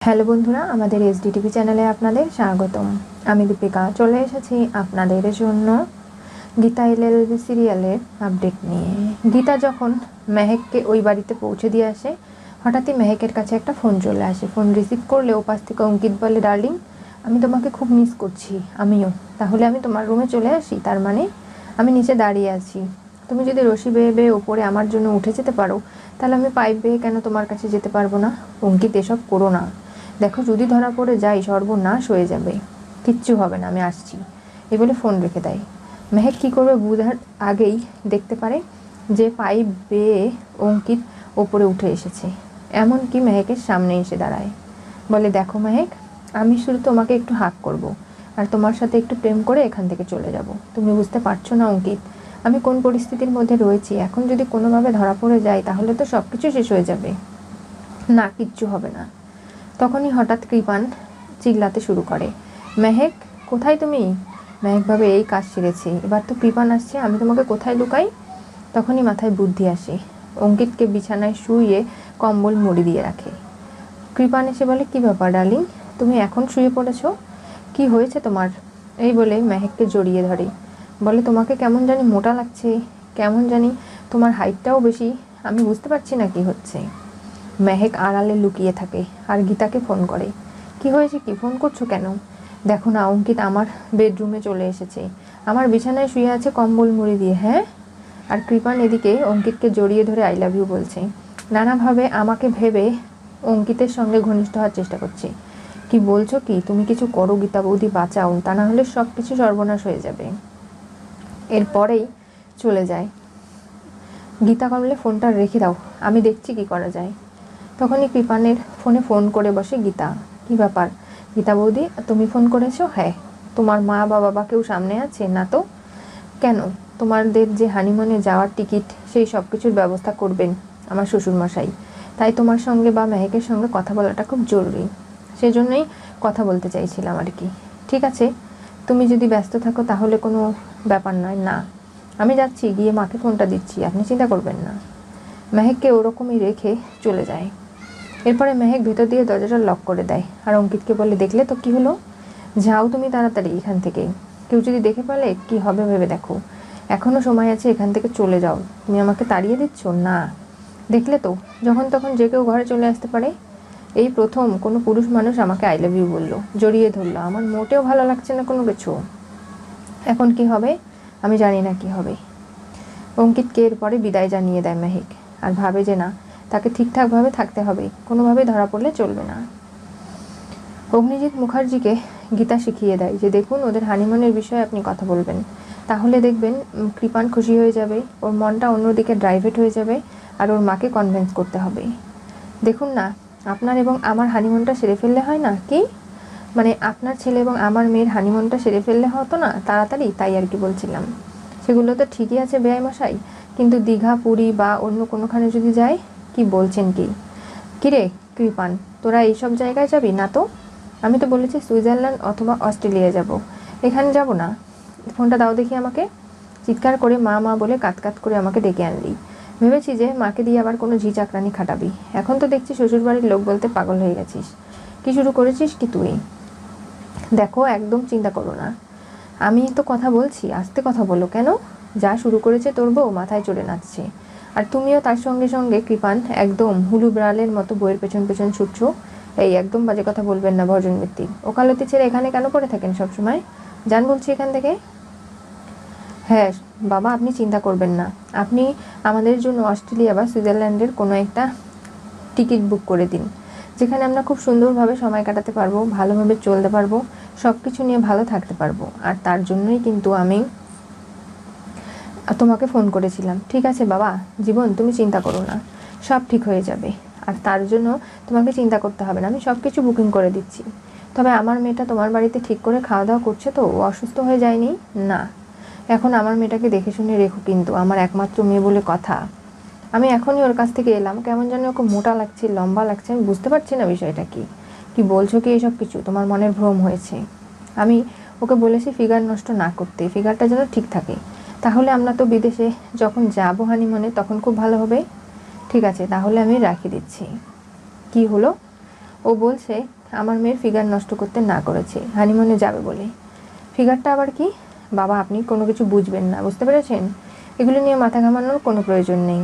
Hello বন্ধুরা, আমাদের SDTV চ্যানেলে আপনাদের স্বাগতম। আমি দীপিকা চলে এসেছি আপনাদের জন্য গীতা এলএলবি সিরিয়ালের আপডেট নিয়ে। গীতা যখন মেহেককে ওই বাড়িতে পৌঁছে দিয়ে আসে, হঠাৎই মেহেকের কাছে একটা ফোন চলে আসে। ফোন রিসিভ করলে ওপাশ থেকে অঙ্কিত বলে, ডার্লিং আমি তোমাকে খুব মিস করছি। আমিও। তাহলে আমি তোমার রুমে চলে আসি? তার মানে আমি নিচে দাঁড়িয়ে আছি, তুমি যদি রশি বেয়ে বেয়ে ওপরে আমার জন্য উঠে যেতে পারো, তাহলে আমি পাইপ বেয়ে কেন তোমার কাছে যেতে পারবো না? অঙ্কিত, এসব করো না। দেখো, যদি ধরা পড়ে যাই সর্বনাশ হয়ে যাবে। কিচ্ছু হবে না, আমি আসছি। এই বলে ফোন রেখে দেয়। মেহেক কী করবে বুঝার আগেই দেখতে পারে যে পাইপ বেয়ে অঙ্কিত ওপরে উঠে এসেছে। এমনকি মেহেকের সামনে এসে দাঁড়ায়, বলে, দেখো মেহেক, আমি শুধু তোমাকে একটু হাক করব আর তোমার সাথে একটু প্রেম করে এখান থেকে চলে যাব। তুমি বুঝতে পারছো না অঙ্কিত, আমি কোন পরিস্থিতির মধ্যে রয়েছি? এখন যদি কোনোভাবে ধরা পড়ে যায় তাহলে তো সব কিছু শেষ হয়ে যাবে। না, কিচ্ছু হবে না। তখনই হঠাৎ কৃপান চিল্লাতে শুরু করে, মেহেক কোথায় তুমি? মেহেক ভাবে এই কাজ সেরেছে, এবার তো কৃপান আসছে, আমি তোমাকে কোথায় লুকাই? তখনই মাথায় বুদ্ধি আসে। অঙ্কিতকে বিছানায় শুইয়ে কম্বল মুড়ি দিয়ে রাখে। কৃপান এসে বলে, কী ব্যাপার ডার্লিং, তুমি এখন শুয়ে পড়েছো? কি হয়েছে তোমার? এই বলে মেহেককে জড়িয়ে ধরে, বলে, তোমাকে কেমন জানি মোটা লাগছে, কেমন জানি তোমার হাইটটাও বেশি, আমি বুঝতে পারছি না কি হচ্ছে। মেহেক আড়ালে লুকিয়ে থাকে আর গীতাকে ফোন করে। কি হয়েছে, কি ফোন করছো কেন? দেখো না, অঙ্কিত আমার বেডরুমে চলে এসেছে, আমার বিছানায় শুয়ে আছে কম্বল মুড়ি দিয়ে। হ্যাঁ? আর কৃপান এদিকে অঙ্কিতকে জড়িয়ে ধরে আই লাভ ইউ বলছে। নানাভাবে আমাকে ভেবে অঙ্কিতের সঙ্গে ঘনিষ্ঠ হওয়ার চেষ্টা করছে। কি বলছো কি? তুমি কিছু করো গীতা বৌদি, বাঁচাও, তা না হলে সব কিছু সর্বনাশ হয়ে যাবে। এরপরেই চলে যায়। গীতা বললে, ফোনটা রেখে দাও, আমি দেখছি কি করা যায়। তখনই কৃপানের ফোনে ফোন করে বসে গীতা। কি ব্যাপার গীতা বৌদি, তুমি ফোন করেছো? হ্যাঁ। তোমার মা বা বাবা কেউ সামনে আছে না তো? কেন? তোমাদের যে হানিমুনে যাওয়ার টিকিট, সেই সব কিছুর ব্যবস্থা করবেন আমার শ্বশুরমশাই। তাই তোমার সঙ্গে বা মেহেকের সঙ্গে কথা বলাটা খুব জরুরি, সেজন্যই কথা বলতে চাইছিলাম আর কি। ঠিক আছে, তুমি যদি ব্যস্ত থাকো তাহলে কোনো ব্যাপার নয়। না, আমি যাচ্ছি, গিয়ে মাকে ফোনটা দিচ্ছি, আপনি চিন্তা করবেন না। মেহেককে ওরকমই রেখে চলে যায়। এরপরে মেহেক ভিতর দিয়ে দরজাটা লক করে দেয় আর অঙ্কিতকে বলে, দেখলে তো কি হলো? যাও তুমি তাড়াতাড়ি এখান থেকে, কেউ যদি দেখে ফেলে কি হবে ভেবে দেখো। এখনও সময় আছে, এখান থেকে চলে যাও। তুমি আমাকে তাড়িয়ে দিচ্ছ? না, দেখলে তো, যখন তখন যে কেউ ঘরে চলে আসতে পারে। এই প্রথম কোনো পুরুষ মানুষ আমাকে আই লাভ ইউ বললো, জড়িয়ে ধরলো, আমার মোটেও ভালো লাগছে না কোনো কিছু। এখন কি হবে আমি জানি না কি হবে। অঙ্কিতকে এরপরে বিদায় জানিয়ে দেয় মেহেক, আর ভাবে যে না, তাকে ঠিকঠাকভাবে থাকতে হবে, কোনোভাবেই ধরা পড়লে চলবে না। অগ্নিজিৎ মুখার্জিকে গীতা শিখিয়ে দেয় যে, দেখুন, ওদের হানিমুনের বিষয়ে আপনি কথা বলবেন, তাহলে দেখবেন কৃপান খুশি হয়ে যাবে, ওর মনটা অন্যদিকে ডাইভার্ট হয়ে যাবে, আর ওর মাকে কনভিন্স করতে হবে। দেখুন না, আপনার এবং আমার হানিমুনটা সেরে ফেললে হয় না কি? মানে আপনার ছেলে এবং আমার মেয়ের হানিমুনটা সেরে ফেললে হতো না তাড়াতাড়ি, তাই আর কি বলছিলাম। সেগুলো তো ঠিকই আছে বেয়াই মশাই, কিন্তু দীঘা, পুরী বা অন্য কোনোখানে যদি যাই? কি বলছেন কি? কিরে কৃপান, তোরা এইসব জায়গায় যাবি না তো? আমি তো বলেছি সুইজারল্যান্ড অথবা অস্ট্রেলিয়া যাব, এখানে যাব না। ফোনটা দাও দেখি আমাকে। চিৎকার করে মা মা বলে কাত করে আমাকে ডেকে আনলি। ভেবেছি যে মাকে দিয়ে আবার কোনো ঝি চাকরানি খাটাবি, এখন তো দেখছি শ্বশুরবাড়ির লোক বলতে পাগল হয়ে গেছিস। কি শুরু করেছিস কি তুই? দেখো, একদম চিন্তা করো না, আমি তো কথা বলছি, আস্তে কথা বলো কেন? যা শুরু করেছে তোর বউ মাথায় চড়ে নাচছে, আর তুমিও তার সঙ্গে সঙ্গে। কৃপান, একদম হুলু ব্রালের মতো বইয়ের পেছন পেছন ছুটছো। এই একদম বাজে কথা বলবেন না, ভজন ভিত্তিক। ওকালতি ছেড়ে এখানে কেন পড়ে থাকেন সবসময়? যান বলছি এখান থেকে। হ্যাঁ বাবা, আপনি চিন্তা করবেন না, আপনি আমাদের জন্য অস্ট্রেলিয়া বা সুইজারল্যান্ডের কোনো একটা টিকিট বুক করে দিন, যেখানে আমরা খুব সুন্দরভাবে সময় কাটাতে পারবো, ভালোভাবে চলতে পারবো, সব কিছু নিয়ে ভালো থাকতে পারবো। আর তার জন্যই কিন্তু আমি তোমাকে ফোন করেছিলাম। ঠিক আছে বাবা জীবন, তুমি চিন্তা করো না, সব ঠিক হয়ে যাবে। আর তার জন্য তোমাকে চিন্তা করতে হবে না, আমি সব কিছু বুকিং করে দিচ্ছি। তবে আমার মেয়েটা তোমার বাড়িতে ঠিক করে খাওয়া দাওয়া করছে তো? ও অসুস্থ হয়ে যায়নি? না। এখন আমার মেয়েটাকে দেখে শুনে রেখো, কিন্তু আমার একমাত্র মেয়ে বলে কথা। আমি এখনই ওর কাছ থেকে এলাম, কেমন যেন ওকে মোটা লাগছে, লম্বা লাগছে, আমি বুঝতে পারছি না বিষয়টা কি। কি বলছো কি এসব কিছু? তোমার মনের ভ্রম হয়েছে। আমি ওকে বলেছি ফিগার নষ্ট না করতে, ফিগারটা যেন ঠিক থাকে। তাহলে আমরা তো বিদেশে যখন যাবো হানিমুনে তখন খুব ভালো হবে। ঠিক আছে, তাহলে আমি রাখি দিচ্ছি। কি হলো? ও বলছে আমার মেয়ের ফিগার নষ্ট করতে না করেছে হানিমুনে যাবে বলে। ফিগারটা আবার কি? বাবা আপনি কোনো কিছু বুঝবেন না, বুঝতে পেরেছেন? এগুলো নিয়ে মাথা ঘামানোর কোনো প্রয়োজন নেই।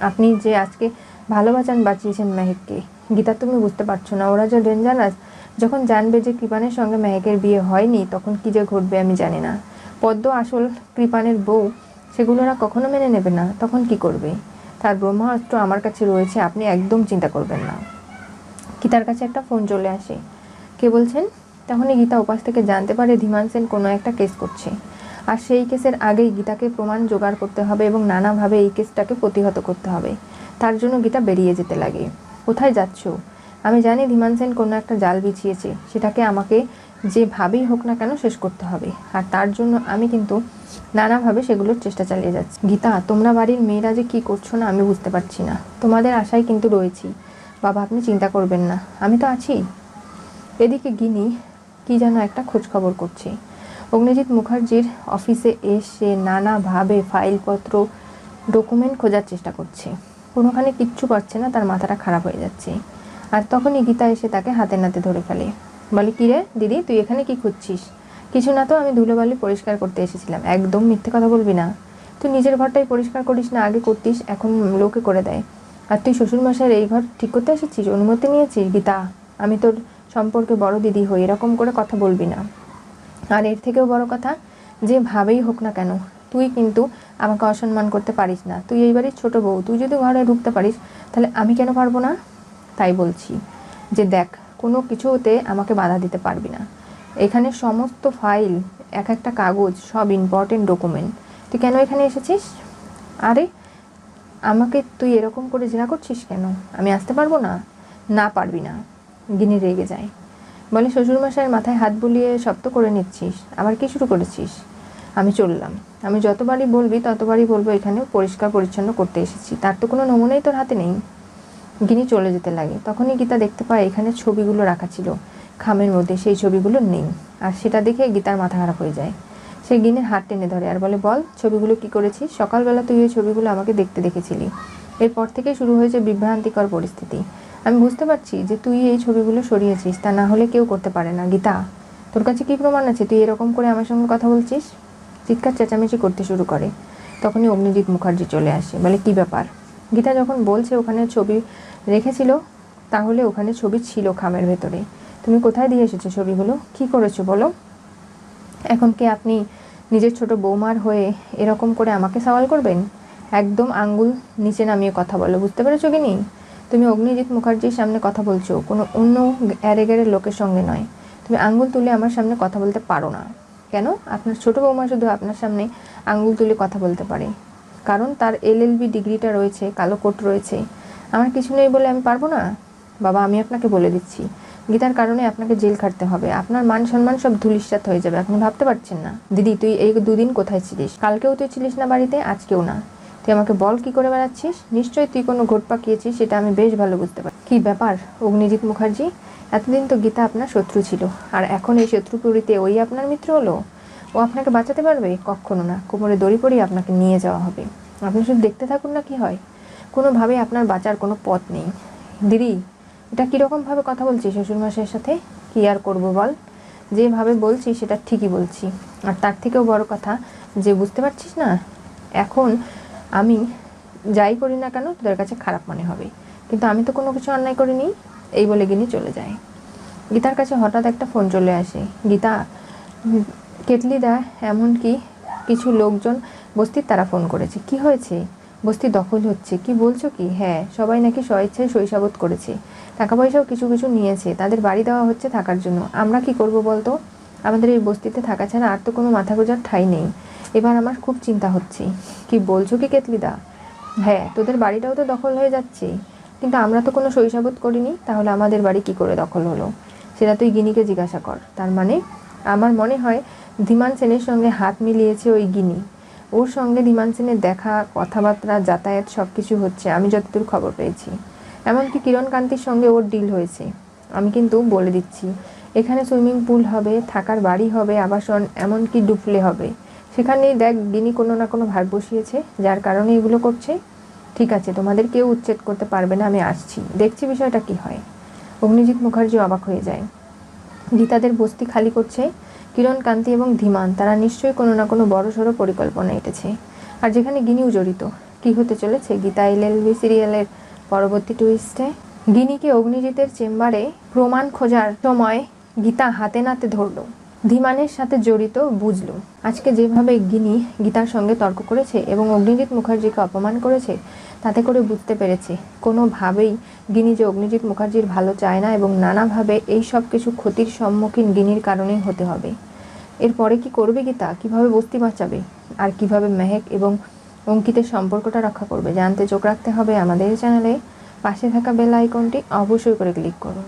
আপনি যে আজকে ভালোবাসান বাঁচিয়েছেন মেহেককে, গীতা তুমি বুঝতে পারছো না? ওরা যে ডেঞ্জারাস। যখন জানবে যে কৃপানের সঙ্গে মেহেকের বিয়ে হয়নি তখন কী যে ঘটবে আমি জানি না। পদ্ম আসল কৃপানের বউ, সেগুলো ওরা কখনো মেনে নেবে না। তখন কি করবে? তার ব্রহ্মাস্ত্র আমার কাছে রয়েছে, আপনি একদম চিন্তা করবেন না। গীতার কাছে একটা ফোন চলে আসে। কে বলছেন? তখনই গীতা উপাস থেকে জানতে পারে ধীমান সেন কোনো একটা কেস করছে, আর সেই কেসের আগেই গীতাকে প্রমাণ জোগাড় করতে হবে এবং নানাভাবে এই কেসটাকে প্রতিহত করতে হবে। তার জন্য গীতা বেরিয়ে যেতে লাগে। কোথায় যাচ্ছ? আমি জানি ধীমান সেন কোনো একটা জাল বিছিয়েছে, সেটাকে আমাকে যেভাবেই হোক না কেন শেষ করতে হবে, আর তার জন্য আমি কিন্তু নানাভাবে সেগুলোর চেষ্টা চালিয়ে যাচ্ছি। গীতা তোমরা বাড়ির মেয়েরা যে কী করছো না আমি বুঝতে পারছি না। তোমাদের আশায় কিন্তু রয়েছি। বাবা আপনি চিন্তা করবেন না, আমি তো আছি। এদিকে গিনি কি যেন একটা খোঁজখবর করছে। অগ্নিজিৎ মুখার্জির অফিসে এসে নানাভাবে ফাইলপত্র ডকুমেন্ট খোঁজার চেষ্টা করছে, কোনোখানে কিচ্ছু পাচ্ছে না, তার মাথাটা খারাপ হয়ে যাচ্ছে। আর তখনই গীতা এসে তাকে হাতে নাতে ধরে ফেলে, বলে কী রে দিদি তুই এখানে কি খুঁজছিস? কিছু না তো, আমি ধুলোবালি পরিষ্কার করতে এসেছিলাম। একদম মিথ্যে কথা বলবি না। তুই নিজের ঘরটাই পরিষ্কার করিস না, আগে করতিস, এখন লোকে করে দেয়। আর তুই শ্বশুরমশাইয়ের এই ঘর ঠিক করতে এসেছিস, অনুমতি নিয়েছিস? গীতা আমি তোর সম্পর্কে বড় দিদি হই, এরকম করে কথা বলবি না। আর এর থেকেও বড় কথা, যেভাবেই হোক না কেন তুই কিন্তু আমাকে অসম্মান করতে পারিস না। তুই এই বাড়ির ছোটো বউ, তুই যদি ঘরে ঢুকতে পারিস তাহলে আমি কেন পারবো না? তাই বলছি যে দেখ, কোনো কিছুতে আমাকে বাধা দিতে পারবি না। এখানে সমস্ত ফাইল, এক একটা কাগজ, সব ইম্পর্টেন্ট ডকুমেন্ট। তুই কেন এখানে এসেছিস? আরে আমাকে তুই এরকম করে জেরা করছিস কেন? আমি আসতে পারবো না? না পারবি না। গিনি রেগে যায়, বলে শ্বশুরমশাইয়ের মাথায় হাত বুলিয়ে শক্ত করে নিচ্ছিস, আবার কি শুরু করেছিস? আমি চললাম। আমি যতবারই বলবি ততবারই বলবো এখানে পরিষ্কার পরিচ্ছন্ন করতে এসেছি, তার তো কোনো নমুনাই তোর হাতে নেই। গিনি চলে যেতে লাগে। তখনই গীতা দেখতে পায় এখানে ছবিগুলো রাখা ছিল খামের মধ্যে, সেই ছবিগুলো নেই। আর সেটা দেখে গীতার মাথা খারাপ হয়ে যায়। সে গিনের হাত টেনে ধরে আর বলে, বল ছবিগুলো কি করেছিস? সকালবেলা তুই ওই ছবিগুলো আমাকে দেখতে দেখেছিলি। এরপর থেকেই শুরু হয়েছে বিভ্রান্তিকর পরিস্থিতি। আমি বুঝতে পারছি যে তুই এই ছবিগুলো সরিয়েছিস, তা না হলে কেউ করতে পারে না। গীতা তোর কাছে কী প্রমাণ আছে তুই এরকম করে আমার সঙ্গে কথা বলছিস? চিৎকার চেঁচামেচি করতে শুরু করে। তখনই অগ্নিজিৎ মুখার্জি চলে আসে, বলে কী ব্যাপার? গীতা যখন বলছে ওখানে ছবি রেখেছিল, তাহলে ওখানে ছবি ছিল খামের ভেতরে। তুমি কোথায় দিয়ে এসেছো ছবিগুলো? কী করেছো বলো? এখন কি আপনি নিজের ছোট বৌমার হয়ে এরকম করে আমাকে সওয়াল করবেন? একদম আঙ্গুল নিচে নামিয়ে কথা বলো, বুঝতে পেরেছো কি? নেই তুমি অগ্নিজিৎ মুখার্জির সামনে কথা বলছো, কোনো অন্য অ্যারেগেরের লোকের সঙ্গে নয়। তুমি আঙ্গুল তুলে আমার সামনে কথা বলতে পারো না। কেন? আপনার ছোট বৌমা শুধু আপনার সামনে আঙ্গুল তুলে কথা বলতে পারে, কারণ তার LLB ডিগ্রিটা রয়েছে, কালো কোট রয়েছে। আমার কিছু নেই বলে আমি পারবো না? বাবা আমি আপনাকে বলে দিচ্ছি, গীতার কারণে আপনাকে জেল খাটতে হবে, আপনার মান সম্মান সব ধূলিসাৎ হয়ে যাবে। আপনি ভাবতে পারছেন না। দিদি তুই এই দুদিন কোথায় ছিলিস? কালকেও তুই ছিলিস না বাড়িতে, আজকেও না। তুই আমাকে বল কি করে বেড়াচ্ছিস? নিশ্চয়ই তুই কোনো ঘোট পাকিয়েছিস, সেটা আমি বেশ ভালো বুঝতে পারি। কী ব্যাপার অগ্নিজিৎ মুখার্জি? এতদিন তো গীতা আপনার শত্রু ছিল, আর এখন এই শত্রুপুরীতে ওই আপনার মিত্র হলো? ও আপনাকে বাঁচাতে পারবে? কখনো না। কোমরে দড়ি পরিয়ে আপনাকে নিয়ে যাওয়া হবে। আপনি শুধু দেখতে থাকুন না কি হয়। কোনোভাবেই আপনার বাঁচার কোনো পথ নেই। দিদি এটা কীরকমভাবে কথা বলছি শ্বশুরমশাইয়ের সাথে? কী আর করবো বল, যেভাবে বলছি সেটা ঠিকই বলছি। আর তার থেকেও বড় কথা যে বুঝতে পারছিস না, এখন আমি যাই করি না কেন তোদের কাছে খারাপ মনে হবে, কিন্তু আমি তো কোনো কিছু অন্যায় করিনি। এই বলে গিনি চলে যায়। গীতার কাছে হঠাৎ একটা ফোন চলে আসে। গীতা কেটলিদা এমনকি কিছু লোকজন বস্তির তারা ফোন করেছে। কি হয়েছে? বস্তি দখল হচ্ছে। কি বলছো কি? হ্যাঁ, সবাই নাকি স্বেচ্ছায় শৈশাবত করেছে, টাকা পয়সাও কিছু কিছু নিয়েছে, তাদের বাড়ি দেওয়া হচ্ছে থাকার জন্য। আমরা কি করব বলতো? আমাদের এই বস্তিতে থাকা ছাড়া আর তো কোনো মাথা গোঁজার ঠাঁই নেই। এবার আমার খুব চিন্তা হচ্ছে। কি বলছো কি কেতলিদা? হ্যাঁ, তোদের বাড়িটাও তো দখল হয়ে যাচ্ছে, কিন্তু আমরা তো কোনো শৈশাবত করিনি, তাহলে আমাদের বাড়ি কি করে দখল হলো? সেটা তুই গিনিকে জিজ্ঞাসা কর। তার মানে আমার মনে হয় ধীমান সেনের সঙ্গে হাত মিলিয়েছে ওই গিনি। ওর সঙ্গে ধীমান সেনের দেখা, কথাবার্তা, যাতায়াত সব কিছু হচ্ছে আমি যতদূর খবর পেয়েছি। এমনকি কিরণকান্তির সঙ্গে ওর ডিল হয়েছে। আমি কিন্তু বলে দিচ্ছি, এখানে সুইমিং পুল হবে, থাকার বাড়ি হবে, আবাসন, এমনকি ডুফলে হবে। সেখানেই দেখ গিনি কোনো না কোনো ভাগ বসিয়েছে, যার কারণে এগুলো করছে। ঠিক আছে, তোমাদের কেউ উচ্ছেদ করতে পারবে না, আমি আসছি, দেখছি বিষয়টা কি হয়। অগ্নিজিৎ মুখার্জি অবাক হয়ে যায়। গীতাদের বস্তি খালি করছে কিরণ, কান্তি এবং ধীমান। তারা নিশ্চয়ই কোনো না কোনো বড়সড় পরিকল্পনা এঁটেছে, আর যেখানে গিনিও জড়িত। কি হতে চলেছে গীতা এলএলবি সিরিয়ালের পরবর্তী টুইস্টে? গিনিকে অগ্নিজিতের চেম্বারে প্রমাণ খোঁজার সময় গীতা হাতে নাতে ধরল, ধীমানের সাথে জড়িত বুঝল। আজকে যেভাবে গিনি গীতার সঙ্গে তর্ক করেছে এবং অগ্নিজিৎ মুখার্জিকে অপমান করেছে, তাতে করে বুঝতে পেরেছে কোনোভাবেই গিনি যে অগ্নিজিৎ মুখার্জির ভালো চায় না এবং নানাভাবে এই সব কিছু ক্ষতির সম্মুখীন গিনির কারণেই হতে হবে। এরপরে কি করবে গীতা? কিভাবে বস্তি বাঁচাবে? আর কিভাবে মেহেক এবং অঙ্কিতের সম্পর্কটা রক্ষা করবে? জানতে চোখ রাখতে হবে আমাদের চ্যানেলে। পাশে থাকা বেল আইকনটি অবশ্যই করে ক্লিক করুন।